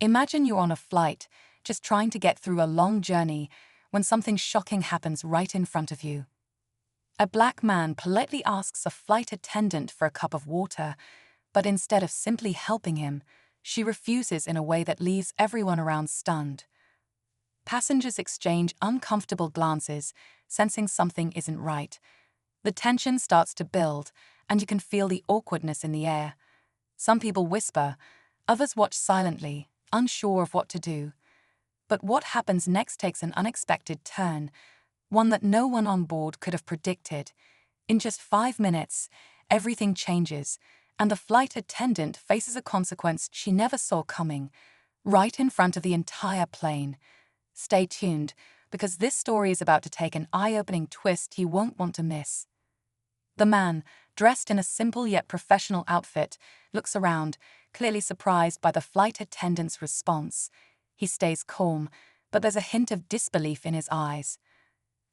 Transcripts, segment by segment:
Imagine you're on a flight, just trying to get through a long journey, when something shocking happens right in front of you. A black man politely asks a flight attendant for a cup of water, but instead of simply helping him, she refuses in a way that leaves everyone around stunned. Passengers exchange uncomfortable glances, sensing something isn't right. The tension starts to build, and you can feel the awkwardness in the air. Some people whisper, others watch silently, unsure of what to do. But what happens next takes an unexpected turn, one that no one on board could have predicted. In just 5 minutes, everything changes, and the flight attendant faces a consequence she never saw coming, right in front of the entire plane. Stay tuned, because this story is about to take an eye-opening twist you won't want to miss. The man, dressed in a simple yet professional outfit, looks around, clearly surprised by the flight attendant's response. He stays calm, but there's a hint of disbelief in his eyes.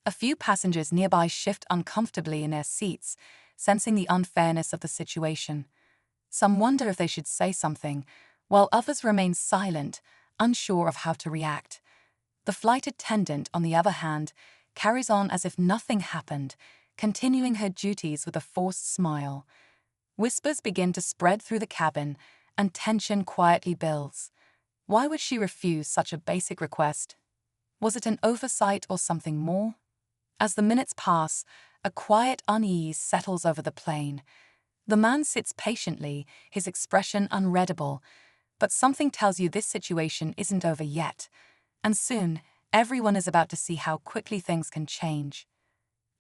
A few passengers nearby shift uncomfortably in their seats, sensing the unfairness of the situation. Some wonder if they should say something, while others remain silent, unsure of how to react. The flight attendant, on the other hand, carries on as if nothing happened, continuing her duties with a forced smile. Whispers begin to spread through the cabin, and tension quietly builds. Why would she refuse such a basic request? Was it an oversight or something more? As the minutes pass, a quiet unease settles over the plane. The man sits patiently, his expression unreadable, but something tells you this situation isn't over yet, and soon everyone is about to see how quickly things can change.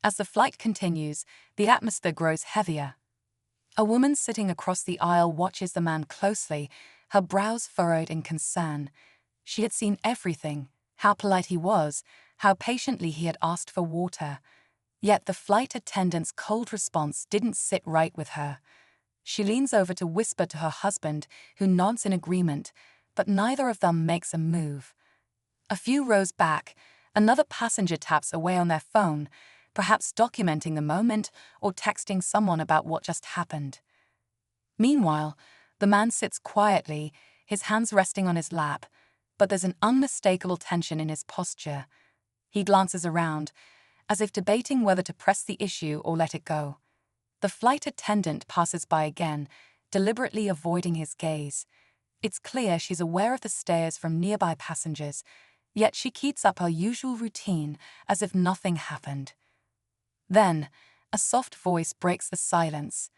As the flight continues, the atmosphere grows heavier. A woman sitting across the aisle watches the man closely, her brows furrowed in concern. She had seen everything, how polite he was, how patiently he had asked for water. Yet the flight attendant's cold response didn't sit right with her. She leans over to whisper to her husband, who nods in agreement, but neither of them makes a move. A few rows back, another passenger taps away on their phone, perhaps documenting the moment or texting someone about what just happened. Meanwhile, the man sits quietly, his hands resting on his lap, but there's an unmistakable tension in his posture. He glances around, as if debating whether to press the issue or let it go. The flight attendant passes by again, deliberately avoiding his gaze. It's clear she's aware of the stares from nearby passengers, yet she keeps up her usual routine as if nothing happened. Then, a soft voice breaks the silence.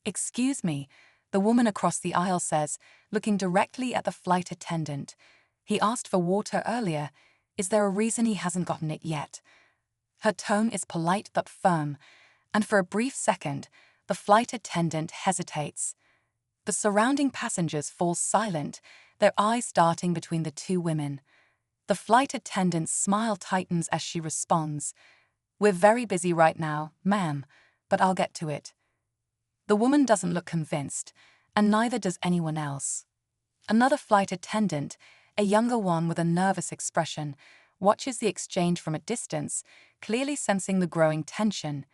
"Excuse me," the woman across the aisle says, looking directly at the flight attendant. "He asked for water earlier. Is there a reason he hasn't gotten it yet?" Her tone is polite but firm, and for a brief second, the flight attendant hesitates. The surrounding passengers fall silent, their eyes darting between the two women. The flight attendant's smile tightens as she responds, "We're very busy right now, ma'am, but I'll get to it." The woman doesn't look convinced, and neither does anyone else. Another flight attendant, a younger one with a nervous expression, watches the exchange from a distance, clearly sensing the growing tension.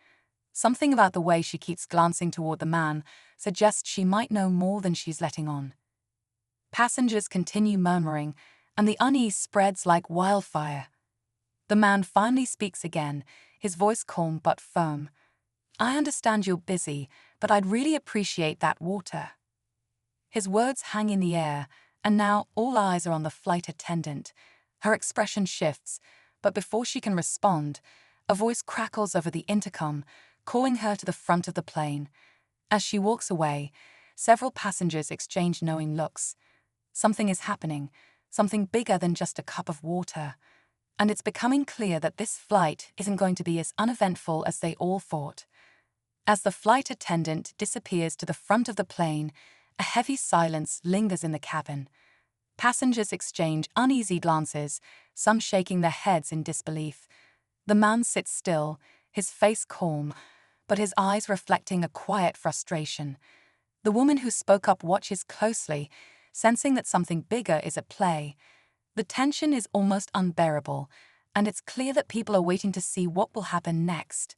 Something about the way she keeps glancing toward the man suggests she might know more than she's letting on. Passengers continue murmuring, and the unease spreads like wildfire. The man finally speaks again, his voice calm but firm. "I understand you're busy, but I'd really appreciate that water." His words hang in the air, and now all eyes are on the flight attendant. Her expression shifts, but before she can respond, a voice crackles over the intercom, calling her to the front of the plane. As she walks away, several passengers exchange knowing looks. Something is happening, something bigger than just a cup of water. And it's becoming clear that this flight isn't going to be as uneventful as they all thought. As the flight attendant disappears to the front of the plane, a heavy silence lingers in the cabin. Passengers exchange uneasy glances, some shaking their heads in disbelief. The man sits still, his face calm, but his eyes reflecting a quiet frustration. The woman who spoke up watches closely, sensing that something bigger is at play. The tension is almost unbearable, and it's clear that people are waiting to see what will happen next.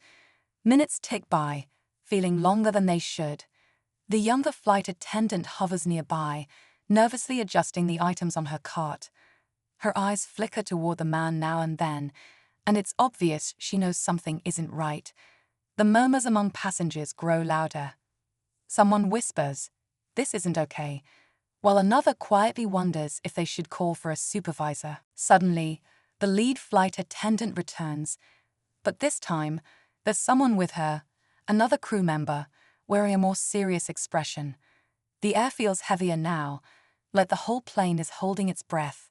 Minutes tick by, feeling longer than they should. The younger flight attendant hovers nearby, nervously adjusting the items on her cart. Her eyes flicker toward the man now and then, and it's obvious she knows something isn't right. The murmurs among passengers grow louder. Someone whispers, "This isn't okay," while another quietly wonders if they should call for a supervisor. Suddenly, the lead flight attendant returns, but this time, there's someone with her, another crew member, wearing a more serious expression. The air feels heavier now, like the whole plane is holding its breath.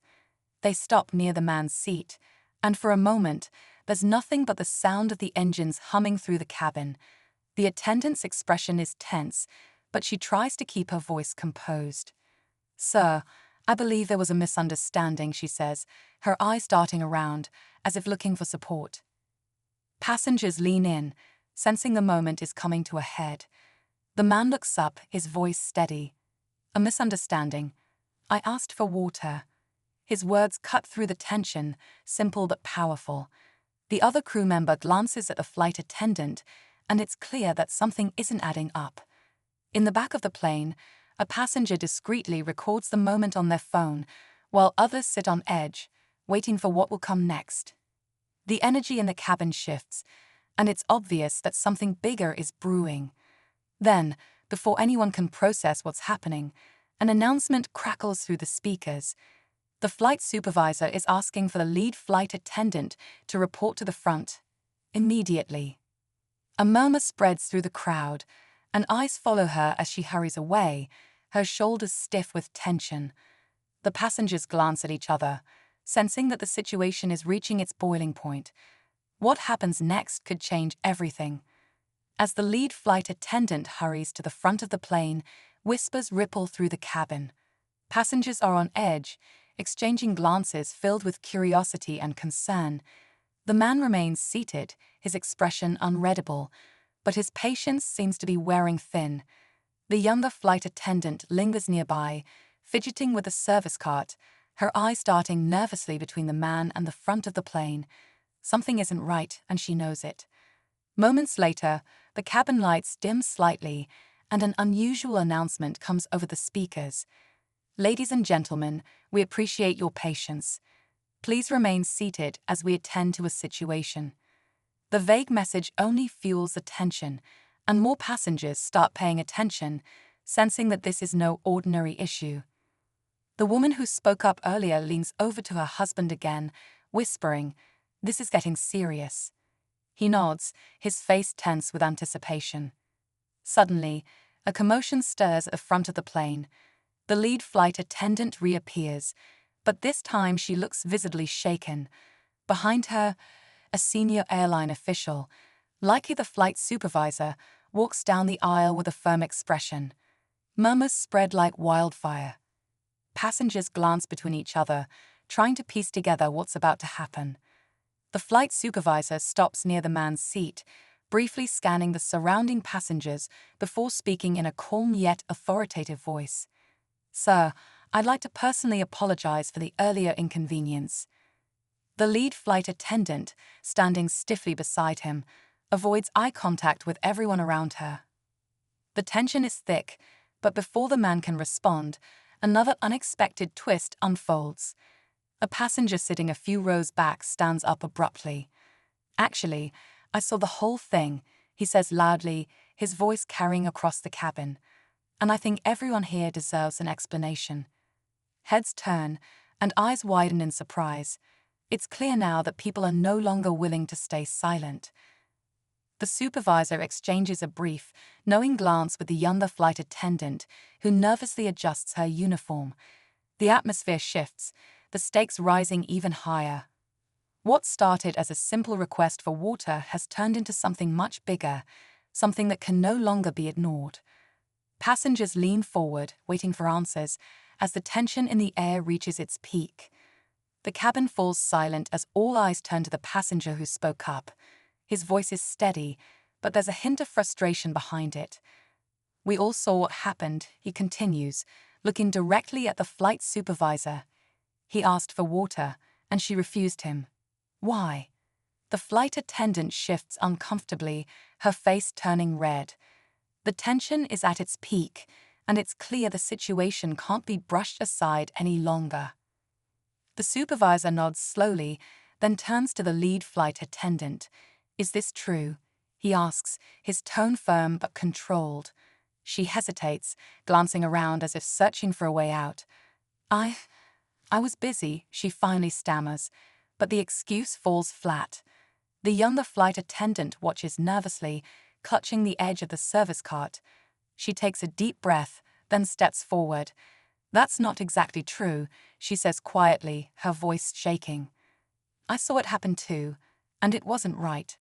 They stop near the man's seat, and for a moment, there's nothing but the sound of the engines humming through the cabin. The attendant's expression is tense, but she tries to keep her voice composed. "Sir, I believe there was a misunderstanding," she says, her eyes darting around, as if looking for support. Passengers lean in, sensing the moment is coming to a head. The man looks up, his voice steady. "A misunderstanding. I asked for water." His words cut through the tension, simple but powerful. The other crew member glances at the flight attendant, and it's clear that something isn't adding up. In the back of the plane, a passenger discreetly records the moment on their phone, while others sit on edge, waiting for what will come next. The energy in the cabin shifts, and it's obvious that something bigger is brewing. Then, before anyone can process what's happening, an announcement crackles through the speakers. The flight supervisor is asking for the lead flight attendant to report to the front immediately. A murmur spreads through the crowd, and eyes follow her as she hurries away, her shoulders stiff with tension. The passengers glance at each other, sensing that the situation is reaching its boiling point. What happens next could change everything. As the lead flight attendant hurries to the front of the plane, whispers ripple through the cabin. Passengers are on edge, exchanging glances filled with curiosity and concern. The man remains seated, his expression unreadable, but his patience seems to be wearing thin. The younger flight attendant lingers nearby, fidgeting with the service cart, her eyes darting nervously between the man and the front of the plane. Something isn't right, and she knows it. Moments later, the cabin lights dim slightly, and an unusual announcement comes over the speakers. "Ladies and gentlemen, we appreciate your patience. Please remain seated as we attend to a situation." The vague message only fuels the tension, and more passengers start paying attention, sensing that this is no ordinary issue. The woman who spoke up earlier leans over to her husband again, whispering, "This is getting serious." He nods, his face tense with anticipation. Suddenly, a commotion stirs at the front of the plane. The lead flight attendant reappears, but this time she looks visibly shaken. Behind her, a senior airline official, likely the flight supervisor, walks down the aisle with a firm expression. Murmurs spread like wildfire. Passengers glance between each other, trying to piece together what's about to happen. The flight supervisor stops near the man's seat, briefly scanning the surrounding passengers before speaking in a calm yet authoritative voice. "Sir, I'd like to personally apologize for the earlier inconvenience." The lead flight attendant, standing stiffly beside him, avoids eye contact with everyone around her. The tension is thick, but before the man can respond, another unexpected twist unfolds. A passenger sitting a few rows back stands up abruptly. "Actually, I saw the whole thing," he says loudly, his voice carrying across the cabin. "And I think everyone here deserves an explanation." Heads turn, and eyes widen in surprise. It's clear now that people are no longer willing to stay silent. The supervisor exchanges a brief, knowing glance with the younger flight attendant, who nervously adjusts her uniform. The atmosphere shifts, the stakes rising even higher. What started as a simple request for water has turned into something much bigger, something that can no longer be ignored. Passengers lean forward, waiting for answers, as the tension in the air reaches its peak. The cabin falls silent as all eyes turn to the passenger who spoke up. His voice is steady, but there's a hint of frustration behind it. "We all saw what happened," he continues, looking directly at the flight supervisor. "He asked for water, and she refused him. Why?" The flight attendant shifts uncomfortably, her face turning red. The tension is at its peak, and it's clear the situation can't be brushed aside any longer. The supervisor nods slowly, then turns to the lead flight attendant. "Is this true?" he asks, his tone firm but controlled. She hesitates, glancing around as if searching for a way out. I was busy," she finally stammers, but the excuse falls flat. The younger flight attendant watches nervously, clutching the edge of the service cart. She takes a deep breath, then steps forward. "That's not exactly true," she says quietly, her voice shaking. "I saw it happen too, and it wasn't right."